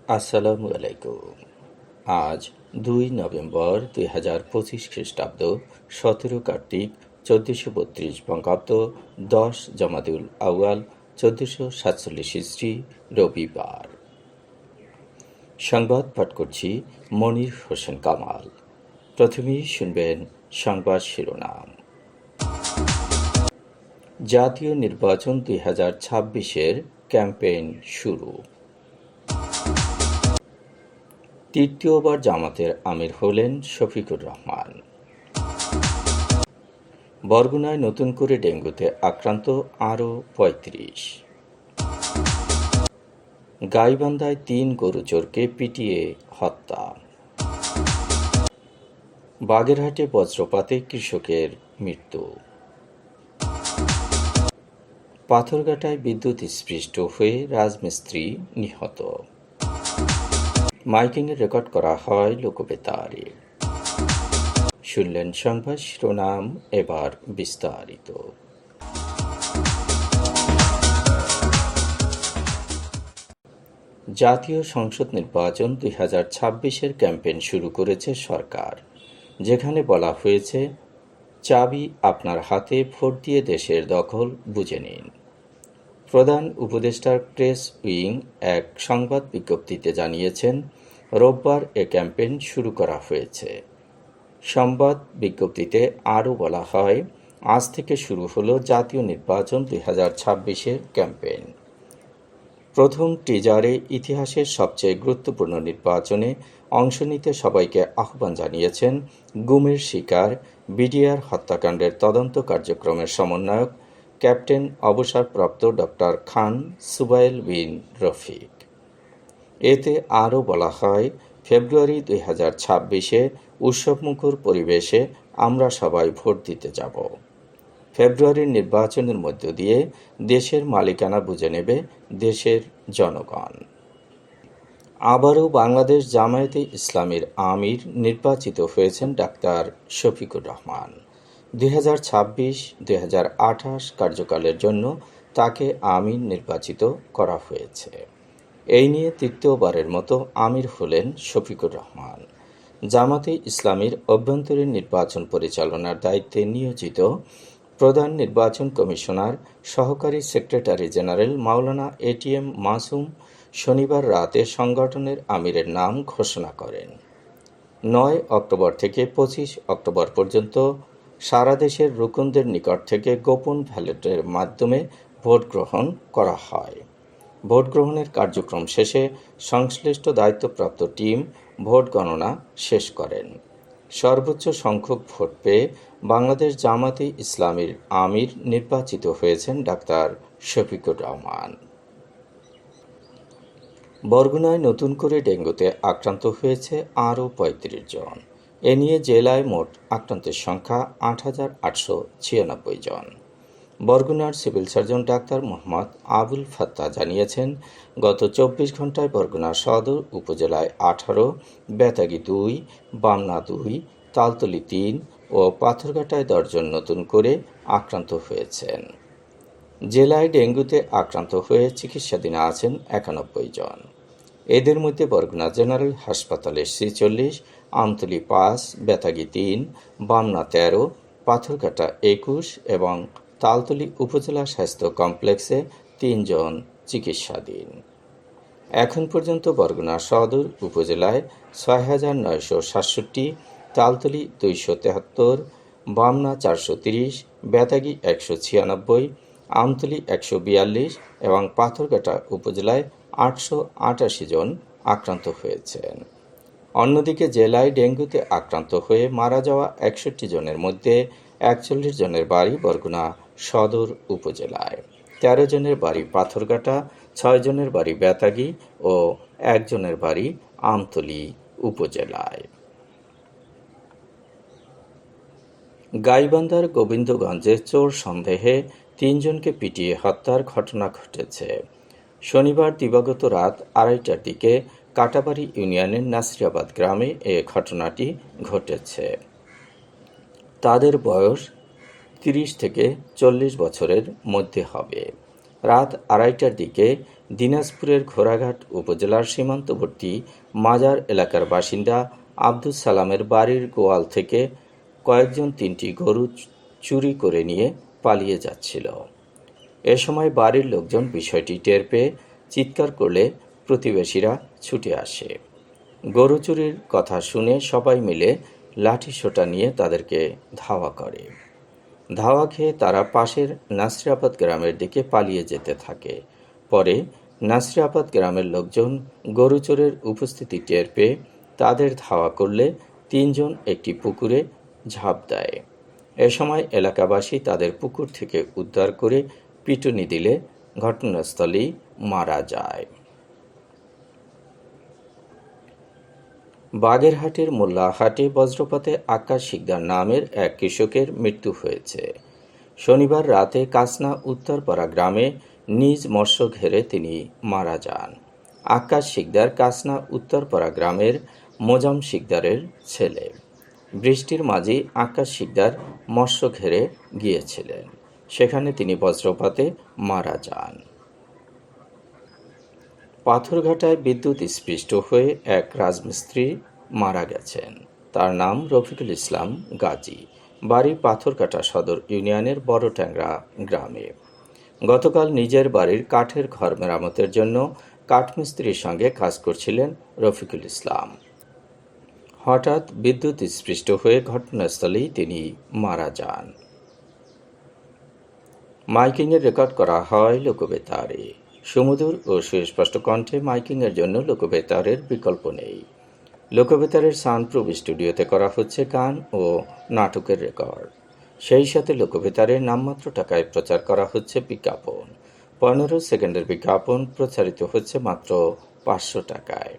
আসসালামু আলাইকুম। আজ 2 নভেম্বর 2025 খ্রিস্টাব্দ, 17 কার্তিক 1432 বঙ্গাব্দ, 10 জামাদুল আউয়াল 1447 হিজরি, রবিবার। সংবাদ পাঠ করছি মনির হোসেন কামাল। প্রথমেই শুনবেন সংবাদ শিরোনাম। জাতীয় নির্বাচন 2026-এর ক্যাম্পেইন শুরু। তৃতীয়বার জামাতের আমির হলেন শফিকুর রহমান। বরগুনায় নতুন করে ডেঙ্গুতে আক্রান্ত আরও 35। গাইবান্ধায় 3 গরুচোরকে পিটিয়ে হত্যা। বাগেরহাটে বজ্রপাতে কৃষকের মৃত্যু। পাথরঘাটায় বিদ্যুৎস্পৃষ্ট হয়ে রাজমিস্ত্রি নিহত। মাইকিংয়ে রেকর্ড করা হয় লোকবেতারে। শুনলেন সংবাদ শিরোনাম, এবার বিস্তারিত। জাতীয় সংসদ নির্বাচন 2026-এর ক্যাম্পেইন শুরু করেছে সরকার, যেখানে বলা হয়েছে, চাবি আপনার হাতে, ভোট দিয়ে দেশের দখল বুঝে নিন। প্রধান উপদেষ্টার প্রেস উইং এক সংবাদ বিজ্ঞপ্তিতে জানিয়েছেন, রোববার এ ক্যাম্পেইন শুরু করা হয়েছে। সংবাদ বিজ্ঞপ্তিতে আরও বলা হয়, আজ থেকে শুরু হলো জাতীয় নির্বাচন 2026-এর ক্যাম্পেইন। প্রথম টিজারে ইতিহাসের সবচেয়ে গুরুত্বপূর্ণ নির্বাচনে অংশ নিতে সবাইকে আহ্বান জানিয়েছেন গুমের শিকার বিডিআর হত্যাকাণ্ডের তদন্ত কার্যক্রমের সমন্বয়ক ক্যাপ্টেন অবসরপ্রাপ্ত ডক্টর খান সুবাইল বিন রফিক। এতে আরও বলা হয়, ফেব্রুয়ারি 2026-এ উৎসবমুখর পরিবেশে আমরা সবাই ভোট দিতে যাব। ফেব্রুয়ারির নির্বাচনের মধ্য দিয়ে দেশের মালিকানা বুঝে নেবে দেশের জনগণ। আবারও বাংলাদেশ জামায়াতে ইসলামীর আমির নির্বাচিত হয়েছেন ডাক্তার শফিকুর রহমান। 2026-2028 কার্যকালের জন্য তাকে আমির নির্বাচিত করা হয়েছে। এই নিয়ে তৃতীয়বারের মতো আমির হলেন শফিকুর রহমান। জামাতে ইসলামীর অভ্যন্তরীণ নির্বাচন পরিচালনার দায়িত্বে নিয়োজিত প্রধান নির্বাচন কমিশনার সহকারী সেক্রেটারি জেনারেল মাওলানা এটিএম মাসুম শনিবার রাতে সংগঠনের আমিরের নাম ঘোষণা করেন। 9 অক্টোবর থেকে 25 অক্টোবর পর্যন্ত সারা দেশের রুকনদের নিকট থেকে গোপন ব্যালটের মাধ্যমে ভোট গ্রহণ করা হয়। ভোট গ্রহণের কার্যক্রম শেষে সংশ্লিষ্ট দায়িত্বপ্রাপ্ত টিম ভোট গণনা শেষ করেন। সর্বোচ্চ সংখ্যক ভোট পেয়ে বাংলাদেশ জামাতে ইসলামীর আমির নির্বাচিত হয়েছেন ডাক্তার শফিকুর রহমান। বরগুনায় নতুন করে ডেঙ্গুতে আক্রান্ত হয়েছে আরও 35 জন। এ নিয়ে জেলায় মোট আক্রান্তের সংখ্যা 8,896 জন। বরগুনার civil surgeon doctor Mohammad Abul Fatta জানিয়েছেন, গত 24 ঘন্টায় বরগুনা সদর উপজেলায় 18, বেতাগী 2, বামনা 2, তালতলী 3 ও পাথরঘাটায় 10 জন নতুন করে আক্রান্ত হয়েছেন। জেলায় ডেঙ্গুতে আক্রান্ত হয়ে চিকিৎসাধীন আছেন 91 জন। এদের মধ্যে বরগুনা জেনারেল হাসপাতালে 46, আমতলী 5, বেতাগী 3, বামনা 13, পাথরঘাটা 21 এবং তালতলী উপজেলা স্বাস্থ্য কমপ্লেক্সে 3 জন চিকিৎসাধীন। এখন পর্যন্ত বরগুনা সদর উপজেলায় 6,967, তালতলী 273, বামনা 430, বেতাগী 196, আমতলী 142 এবং পাথরঘাটা উপজেলায় 888 জন আক্রান্ত হয়েছেন। অন্যদিকে জেলায় ডেঙ্গুতে আক্রান্ত হয়ে মারা যাওয়া 61 জনের মধ্যে 41 জনের বাড়ি বরগুনা সদর উপজেলায়, 13 জনের বাড়ি পাথরঘাটা, 6 জনের বাড়ি বেতাগী ও 1 জনের বাড়ি আমতলী উপজেলায়। গাইবান্ধার গোবিন্দগঞ্জে চোর সন্দেহে 3 জনকে পিটিয়ে হত্যার ঘটনা ঘটেছে। শনিবার দিবাগত রাত 2:30টার দিকে কাটাবাড়ি ইউনিয়নের নাসিরাবাদ গ্রামে এ ঘটনাটি ঘটেছে। তাদের বয়স 30 থেকে 40 বছরের মধ্যে হবে। রাত 2:30টার দিকে দিনাজপুরের ঘোড়াঘাট উপজেলার সীমান্তবর্তী মাজার এলাকার বাসিন্দা আব্দুস সালামের বাড়ির গোয়াল থেকে কয়েকজন 3টি গরু চুরি করে নিয়ে পালিয়ে যাচ্ছিল। এ সময় বাড়ির লোকজন বিষয়টি টের পেয়ে চিৎকার করলে প্রতিবেশীরা ছুটে আসে। গরু চুরির কথা শুনে সবাই মিলে লাঠিসোঁটা নিয়ে তাদেরকে ধাওয়া করে। ধাওয়া খেয়ে তারা পাশের নাসিরাবাদ গ্রামের দিকে পালিয়ে যেতে থাকে। পরে নাসিরাবাদ গ্রামের লোকজন গরু চোরের উপস্থিতি টের পেয়ে তাদের ধাওয়া করলে 3 জন একটি পুকুরে ঝাঁপ দেয়। এ সময় এলাকাবাসী তাদের পুকুর থেকে উদ্ধার করে পিটুনি দিলে ঘটনাস্থলেই মারা যায়। বাগেরহাটের মোল্লাহাটে বজ্রপাতে আকাশ শিকদার নামের এক কৃষকের মৃত্যু হয়েছে। শনিবার রাতে কাসনা উত্তরপাড়া গ্রামে নিজ মৎস্য ঘেরে তিনি মারা যান। আকাশ শিকদার কাসনা উত্তরপাড়া গ্রামের মোজাম শিকদারের ছেলে। বৃষ্টির মাঝে আকাশ শিকদার মৎস্য ঘেরে গিয়েছিলেন। সেখানে তিনি বজ্রপাতে মারা যান। পাথরঘাটায় বিদ্যুৎ স্পৃষ্ট হয়ে এক রাজমিস্ত্রি মারা গেছেন। তার নাম রফিকুল ইসলাম গাজী, বাড়ি পাথরঘাটা সদর ইউনিয়নের বড় ট্যাংরা গ্রামে। গতকাল নিজের বাড়ির কাঠের ঘর মেরামতের জন্য কাঠমিস্ত্রির সঙ্গে কাজ করছিলেন রফিকুল ইসলাম। হঠাৎ বিদ্যুৎ স্পৃষ্ট হয়ে ঘটনাস্থলেই তিনি মারা যান। মাইকিংয়ের রেকর্ড করা হয় লোকবেতারে। সুমধুর ও সুস্পষ্ট কণ্ঠে মাইকিংয়ের জন্য লোকবেতারের বিকল্প নেই। লোকবেতারের সাউন্ডপ্রুফ স্টুডিওতে করা হচ্ছে গান ও নাটকের রেকর্ড। সেই সাথে লোকবেতারের নামমাত্র টাকায় প্রচার করা হচ্ছে বিজ্ঞাপন। 15 সেকেন্ডের বিজ্ঞাপন প্রচারিত হচ্ছে মাত্র 500 টাকায়।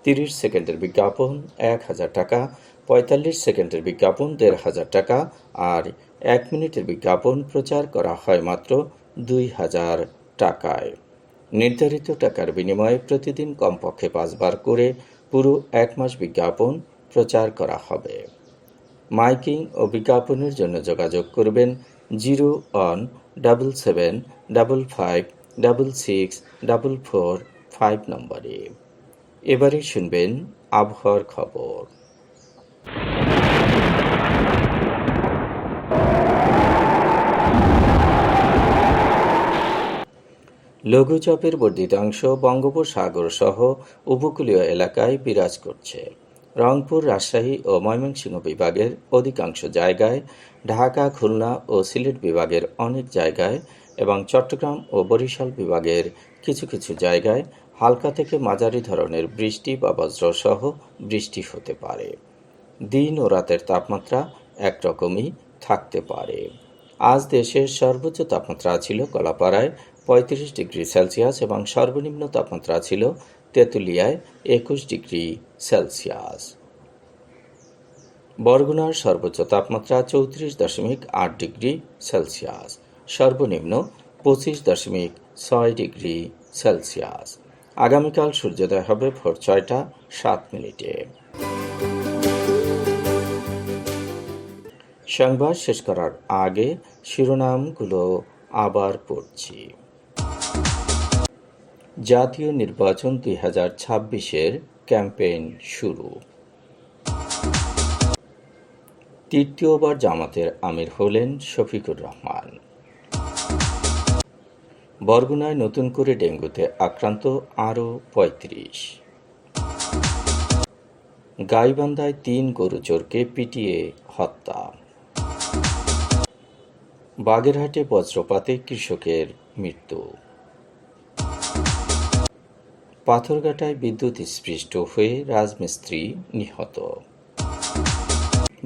30 সেকেন্ডের বিজ্ঞাপন 1000 টাকা, 45 সেকেন্ডের বিজ্ঞাপন 1500 টাকা আর 1 মিনিটের বিজ্ঞাপন প্রচার করা হয় মাত্র 2000 টাকায়। নির্ধারিত টাকার বিনিময়ে প্রতিদিন কমপক্ষে 5 বার করে পুরো 1 মাস বিজ্ঞাপন প্রচার করা হবে। মাইকিং ও বিজ্ঞাপনের জন্য যোগাযোগ করবেন 0-1-755-6-6-445 নম্বরে। এবারে শুনবেন আবহাওয়ার খবর। লঘুচাপের বর্ধিতাংশ বঙ্গোপসাগর সহ উপকূলীয় এলাকায় বিরাজ করছে। রংপুর, রাজশাহী ও ময়মনসিংহ বিভাগের অধিকাংশ জায়গায়, ঢাকা, খুলনা ও সিলেট বিভাগের অনেক জায়গায় এবং চট্টগ্রাম ও বরিশাল বিভাগের কিছু কিছু জায়গায় হালকা থেকে মাঝারি ধরনের বৃষ্টি বা বজ্রসহ বৃষ্টি হতে পারে। দিন ও রাতের তাপমাত্রা একরকমই থাকতে পারে। আজ দেশের সর্বোচ্চ তাপমাত্রা ছিল কলাপাড়ায় 35 ডিগ্রি সেলসিয়াস এবং সর্বনিম্ন তাপমাত্রা ছিল তেঁতুলিয়ায় 21 ডিগ্রি সেলসিয়াস। বরগুনার সর্বোচ্চ তাপমাত্রা 34.8 ডিগ্রি সেলসিয়াস, সর্বনিম্ন 25.6 ডিগ্রি সেলসিয়াস। আগামীকাল সূর্যোদয় হবে ভোর 6টা 7 মিনিটে। সংবাদ শেষ করার আগে শিরোনামগুলো আবার পড়ছি। জাতীয় নির্বাচন 2026-এর ক্যাম্পেইন শুরু। তৃতীয়বার জামাতের আমির হলেন শফিকুর রহমান। বরগুনায় নতুন করে ডেঙ্গুতে আক্রান্ত আরও 35। গাইবান্ধায় 3 গরুচোরকে পিটিয়ে হত্যা। বাগেরহাটে বজ্রপাতে কৃষকের মৃত্যু। পাথরঘাটায় বিদ্যুৎ স্পৃষ্ট হয়ে রাজমিস্ত্রি নিহত।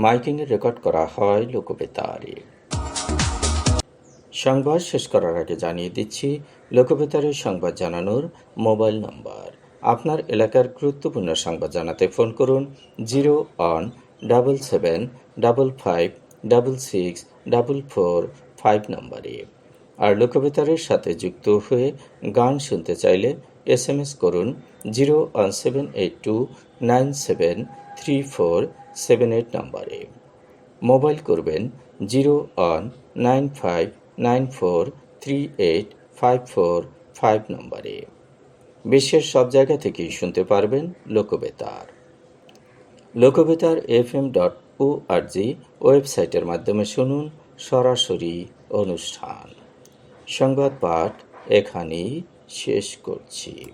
মাইকিংয়ে রেকর্ড করা হয় লোকবেতারে। সংবাদ শেষ করার আগে জানিয়ে দিচ্ছি লোকবেতারের সংবাদ জানানোর মোবাইল নম্বর। আপনার এলাকার গুরুত্বপূর্ণ সংবাদ জানাতে ফোন করুন 0-1-755-6-6-445 নম্বরে। আর লোকবেতারের সাথে যুক্ত হয়ে গান শুনতে চাইলে SMS করুন 01782973478 নম্বরে। মোবাইল করবেন 019594384 545 নম্বরে। বিশ্বের সব জায়গা থেকেই শুনতে পারবেন লোকবেতার। lokbetar.fm.org ওয়েবসাইটের মাধ্যমে শুনুন সরাসরি অনুষ্ঠান। সংবাদ পাঠ এখানেই শেষ করছি।